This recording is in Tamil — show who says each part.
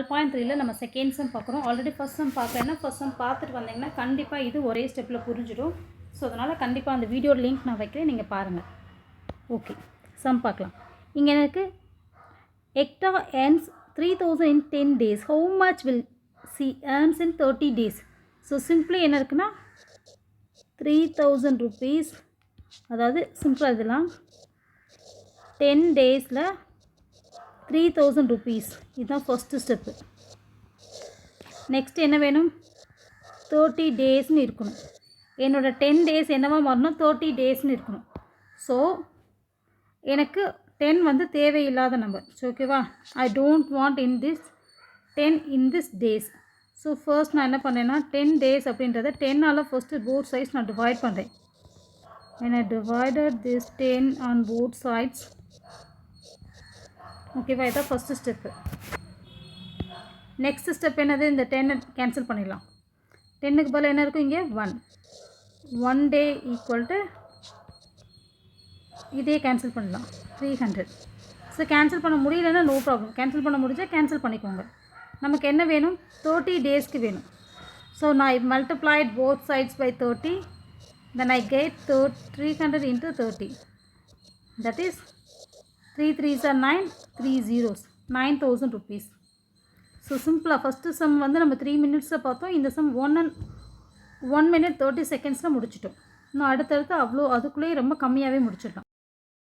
Speaker 1: 12.3ல நம்ம செகண்ட் சம் பார்க்குறோம். ஆல்ரெடி ஃபர்ஸ்ட் சம் பார்க்கலன்னா ஃபர்ஸ்ட் சம் பார்த்துட்டு வந்தீங்கன்னா கண்டிப்பாக இது ஒரே ஸ்டெப்பில் புரிஞ்சிடும். ஸோ அதனால் கண்டிப்பாக அந்த வீடியோ லிங்க் நான் வைக்கிறேன், நீங்கள் பாருங்கள். ஓகே, சம் பார்க்கலாம். இங்கே எனக்கு Hector earns 3,000 in 10 days. How much will she earns in 30 days? So simply என்ன இருக்குன்னா 3,000 rupees, அதாவது சிம்பிளாக இதெல்லாம் 10 டேஸில் 3,000 rupees. இதுதான் ஃபஸ்ட்டு ஸ்டெப்பு. நெக்ஸ்ட் என்ன வேணும்? 30 டேஸ்னு இருக்கணும். என்னோடய 10 டேஸ் என்னவா மாறணும்? 30 டேஸ்னு இருக்கணும். ஸோ எனக்கு 10 வந்து தேவையில்லாத நம்பர். ஸோ ஓகேவா, I don't want in this 10 in this days. So first நான் என்ன பண்ணேன்னா 10 டேஸ் அப்படின்றத 10ஆல் ஃபஸ்ட்டு போத் சைட்ஸ் நான் டிவைட் பண்ணுறேன். when I divided this 10 on both sides, ஓகேவா, இதான் ஃபஸ்ட்டு ஸ்டெப்பு. நெக்ஸ்ட் ஸ்டெப் என்னது? இந்த 10 கேன்சல் பண்ணிடலாம். 10க்கு பதில் என்ன இருக்கும்? இங்கே 1 டே ஈக்குவல் டு இதே கேன்சல் பண்ணலாம் 300. ஸோ கேன்சல் பண்ண முடியலன்னா நோ ப்ராப்ளம், கேன்சல் பண்ண முடிஞ்சால் கேன்சல் பண்ணிக்கோங்க. நமக்கு என்ன வேணும்? 30 டேஸ்க்கு வேணும். ஸோ நான் multiplied both sides by 30, then I get 300 into 30. That is 3 3s are 9, 3 zeros, 9,000 rupees. So சிம்பிளாக ஃபஸ்ட்டு சம் வந்து நம்ம 3 மினிட்ஸில் பார்த்தோம். இந்த சம் 1 minute 30 seconds முடிச்சிட்டோம். இன்னும் அடுத்தடுத்து அவ்வளோ அதுக்குள்ளேயே ரொம்ப கம்மியாகவே முடிச்சிடலாம்.